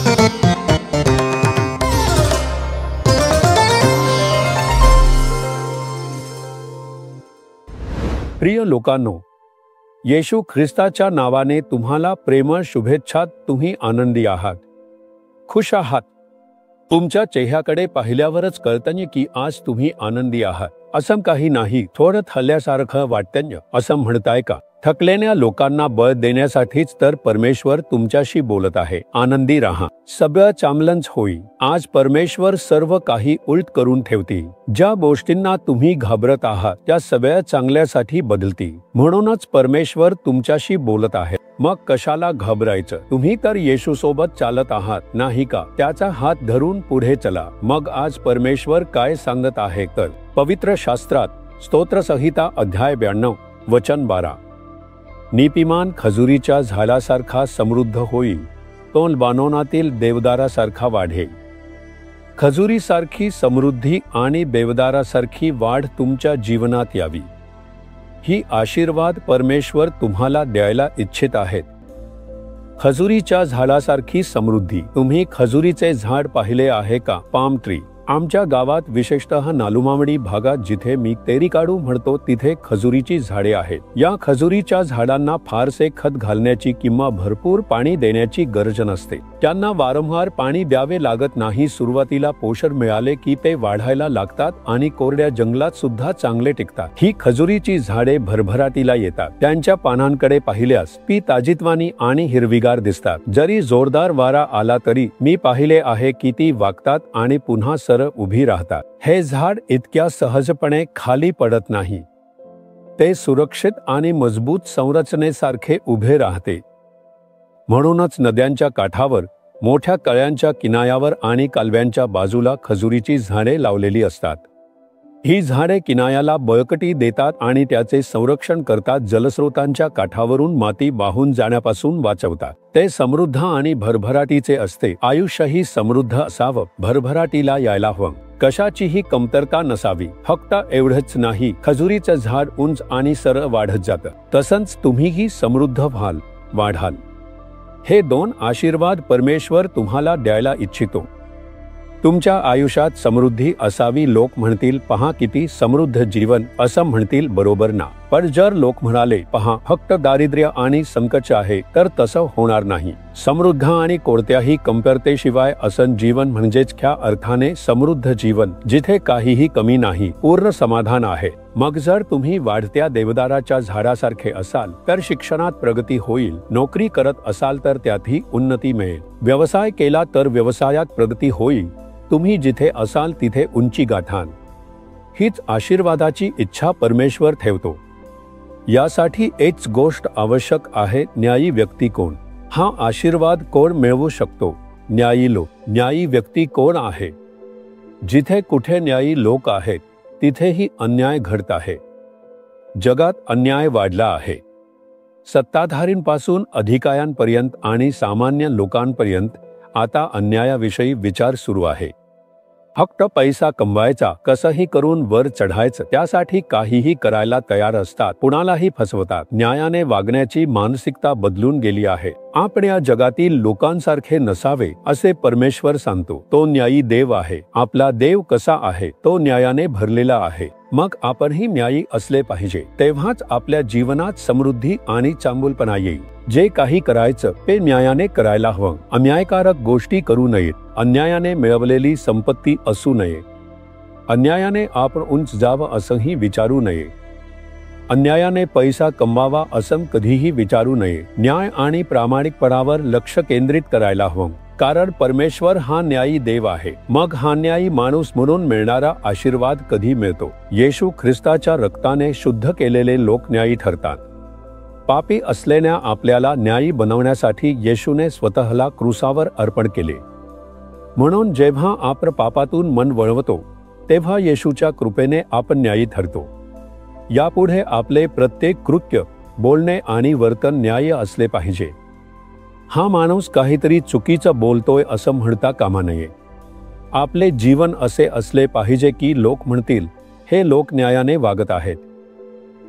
प्रिय लोकांनो, येशू ख्रिस्ताच्या नावाने तुम्हाला प्रेम शुभेच्छा। तुम्ही आनंदी आहात, खुश आहात। तुमच्या चेहऱ्याकडे पाहिल्यावरच कळतंय की आज तुम्ही आनंदी आहात। असं काही नाही, थोडं थकल्यासारखं वाटतंय असं म्हणताय का? थकलेल्या लोकांना बळ देण्यासाठीच तर परमेश्वर तुमच्याशी बोलत आहे। आनंदी राहा, सगळं चांगलंच होईल। आज परमेश्वर सर्व काही उलट करून ठेवतील। ज्या गोष्टींना तुम्ही घाबरत आहात त्या सगळ्या चांगल्यासाठी बदलतील। म्हणूनच परमेश्वर तुमच्याशी बोलत आहे। मग कशाला घाबरायचं? तुम्ही तर येशू सोबत चालत आहात, नाही का? त्याचा हात धरून पुढे चला। मग आज परमेश्वर काय सांगत आहे तर पवित्र शास्त्रात स्तोत्रसंहिता अध्याय 92 वचन 12, नीतिमान खजुरीच्या झाडासारखा समृद्ध होईल, तो लेबानोनातील देवदारासारखा वाढेल। खजुरीसारखी समृद्धी आणि देवदारासारखी वाढ तुमच्या जीवनात यावी, ही आशीर्वाद परमेश्वर तुम्हाला द्यायला इच्छित आहेत। खजुरीच्या झाडासारखी समृद्धी। तुम्ही खजुरीचे झाड पाहिले आहे का? Palm tree. आमच्या गावात विशेषतः नालुमावडी भागात जिथे मी तेरिकाडू म्हणतो तिथे खजुरीची झाडे आहेत। या खजुरीच्या झाडांना फारसे खत घालण्याची किंवा भरपूर पाणी देण्याची गरज नसते। त्यांना वारंवार पाणी द्यावे लागत नाही। सुरुवातीला पोषण मिळाले की ते वाढायला लागतात आणि कोरड्या जंगलात सुद्धा चांगले टिकतात। ही खजुरीची झाडे भरभराटीला येतात। त्यांच्या पानांकडे पाहिल्यास ती ताजीतवानी आणि हिरवीगार दिसतात। जरी जोरदार वारा आला तरी मी पाहिले आहे की ती वाकतात आणि पुन्हा उभी राहतात। हे झाड इतक्या सहजपणे खाली पडत नाही, ते सुरक्षित आणि मजबूत संरचनेसारखे उभे राहते। म्हणूनच नद्यांच्या काठावर, मोठ्या कळ्यांच्या किनाऱ्यावर आणि कालव्यांच्या बाजूला खजुरीची झाडे लावलेली असतात। ही झाडे किनाऱ्याला बळकटी देतात आणि त्याचे संरक्षण करतात। जलस्रोतांच्या काठावरून माती वाहून जाण्यापासून वाचवतात। ते समृद्ध आणि भरभराटीचे असते। आयुष्यही समृद्ध असावं, भरभराटीला यायला हवं, कशाचीही कमतरता नसावी। फक्त एवढंच नाही, खजुरीचं झाड उंच आणि सरळ वाढत जातं, तसंच तुम्हीही समृद्ध व्हाल, वाढाल। हे दोन आशीर्वाद परमेश्वर तुम्हाला द्यायला इच्छितो। तुमच्या आयुष्यात समृद्धी असावी। लोक म्हणतील, पहा किती समृद्ध जीवन, असं म्हणतील, बरोबर ना? पण जर लोक म्हणाले, पहा फक्त दारिद्र्य आणि संकट आहे, तर तसं होणार नाही। समृद्ध आणि कोणत्याही कमतरतेशिवाय असं जीवन म्हणजेच खऱ्या अर्थाने समृद्ध जीवन, जिथे काहीही कमी नाही, पूर्ण समाधान आहे। मग जर तुम्ही वाढत्या देवदाराच्या झाडासारखे असाल तर शिक्षणात प्रगती होईल, नोकरी करत असाल तर त्यातही उन्नती मिळेल, व्यवसाय केला तर व्यवसायात प्रगती होईल, तुम्ही जिथे असाल तिथे उंची गाठाल। हीच आशीर्वादाची इच्छा परमेश्वर ठेवतो। यासाठी एकच गोष्ट आवश्यक आहे, न्यायी व्यक्ती कोण? हा आशीर्वाद कोण मिळवू शकतो? न्यायी लोक। न्यायी व्यक्ती कोण आहे? जिथे कुठे न्यायी लोक आहेत तिथेही अन्याय घडत आहे। जगात अन्याय वाढला आहे। सत्ताधारींपासून अधिकाऱ्यांपर्यंत आणि सामान्य लोकांपर्यंत आता अन्यायाविषयी विचार सुरू आहे। फक्त पैसा कमवायचा, कसंही करून वर चढायचं, त्यासाठी काहीही करायला तयार असतात, कुणालाही फसवतात। न्यायाने वागण्याची मानसिकता बदलून गेली आहे। आपण या जगातील लोकांसारखे नसावे असे परमेश्वर सांगतो। तो न्यायी देव आहे। आपला देव कसा आहे? तो न्यायाने भरलेला आहे। मग आपणही न्यायी असले पाहिजे, तेव्हाच आपल्या जीवनात समृद्धी आणि चांगुलपणा येईल। जे काही करायचं ते न्यायाने करायला हवं। अन्यायकारक गोष्टी करू नयेत, अन्यायाने मिळवलेली संपत्ती असू नये, अन्यायाने आपण उंच जावं असंही विचारू नये, अन्यायाने पैसा कमवावा असं कधीही विचारू नये। न्याय आणि प्रामाणिकपणावर लक्ष केंद्रित करायला हवं, कारण परमेश्वर हा न्यायी देव आहे। मग हा न्यायी माणूस म्हणून मिळणारा आशीर्वाद कधी मिळतो? येशू ख्रिस्ताच्या रक्ताने शुद्ध केलेले लोक न्यायी ठरतात। पापी असलेल्या आपल्याला न्यायी बनवण्यासाठी येशूने स्वतःला क्रूसावर अर्पण केले। म्हणून जेव्हा आपण पापातून मन वळवतो तेव्हा येशूच्या कृपेने आपण न्यायी ठरतो। यापुढे आपले प्रत्येक कृत्य, बोलणे आणि वर्तन न्याय्य असले पाहिजे। हा माणूस काहीतरी चुकीचं बोलतोय असं म्हणता कामा नये। आपले जीवन असे असले पाहिजे की लोक म्हणतील, हे लोक न्यायाने वागत आहेत।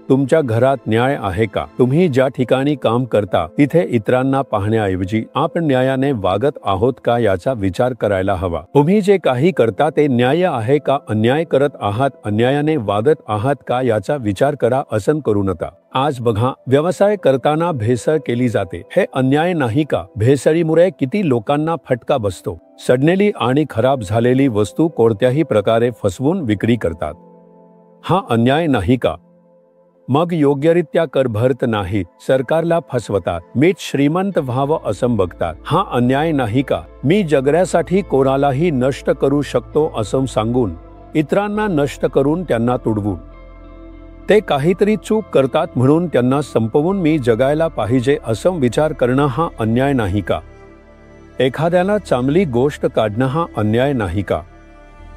तुमच्या घरात न्याय आहे का? तुम्ही ज्या ठिकाणी काम करता तिथे इतरांना पाहण्याऐवजी आपण न्यायाने वागत आहोत का याचा विचार करायला हवा. तुम्ही जे काही करता ते न्याय आहे का? अन्याय करत आहात, अन्यायाने वागत आहात का याचा विचार करा. असं करू नका. आज बघा, व्यवसाय करताना भेसळ केली जाते. हे अन्याय नाही का? भेसळीमुळे किती लोकांना फटका बसतो. सडलेली आणि खराब झालेली वस्तू कोणत्याही प्रकारे फसवून विक्री करतात. हा अन्याय नाही का? मग योग्यरित्या कर भरत नाही, सरकारला फसवतात, मीच श्रीमंत व्हावं असं बघतात. हा अन्याय नाही का? मी जगण्यासाठी कोणालाही नष्ट करू शकतो असं सांगून इतरांना नष्ट करून त्यांना तुडवून ते काहीतरी चूक करतात म्हणून त्यांना संपवून मी जगायला पाहिजे असं विचार करणं हा अन्याय नाही का? एखाद्याला चांगली गोष्ट काढणं हा अन्याय नाही का?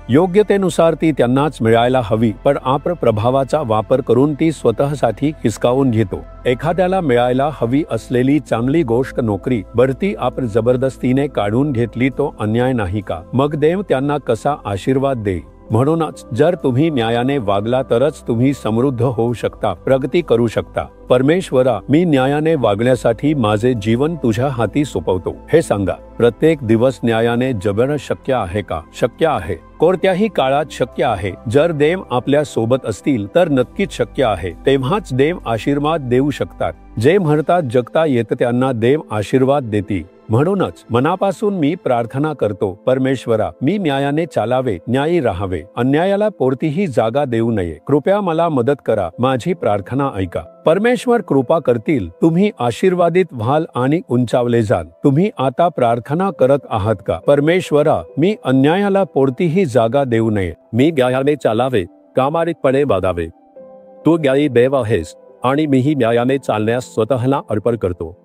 योग्यतेनुसार ती त्यांनाच मिळायला हवी, पण आपण प्रभावाचा वापर करून ती स्वतःसाठी हिसकावून घेतो. एखाद्याला मिळायला हवी असलेली चांगली गोष्ट, नोकरी, बढती आपण जबरदस्तीने काढून घेतली, तो अन्याय नाही का? मग देव त्यांना कसा आशीर्वाद दे. म्हणूनच जर तुम्ही न्यायाने वागला तरच तुम्ही समृद्ध होऊ शकता, प्रगती करू शकता. परमेश्वरा, मी न्यायाने वागण्यासाठी माझे जीवन तुझ्या हाती सोपवतो. हे सांगा, प्रत्येक दिवस न्यायाने जगणं शक्य आहे का? शक्य आहे. कोणत्याही काळात शक्य आहे. जर देव आपल्या सोबत असतील तर नक्कीच शक्य आहे. तेव्हाच देव आशीर्वाद देऊ शकतात. जे म्हणतात जगता येतं त्यांना देव आशीर्वाद देतील. म्हणूनच मनापासून मी प्रार्थना करतो, परमेश्वरा, मी न्यायाने चालावे, न्यायी राहावे, अन्यायाला कोणतीही जागा देऊ नये. कृपया मला मदत करा. माझी प्रार्थना ऐका. परमेश्वर कृपा करतील. तुम्ही आशीर्वादित व्हाल आणि उंचावले जाल. तुम्ही आता प्रार्थना करत आहात का? परमेश्वरा, मी अन्यायाला कोणतीही जागा देऊ नये. मी न्यायाने चालावे, प्रामाणिकपणे वागावे. तू न्यायी देव आहेस आणि मीही न्यायाने चालण्यास स्वतःला अर्पण करतो.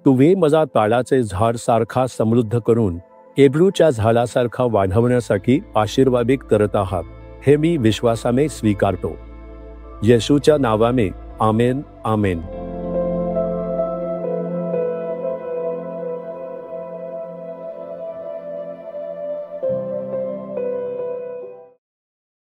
तुम्ही माझा ताडाचे झाड सारखा समृद्ध करून एब्रूच्या झाडासारखा वाढवण्यासाठी आशीर्वादित करत आहात, हे मी विश्वासाने स्वीकारतो. येशूच्या नावाने आमेन. आमेन.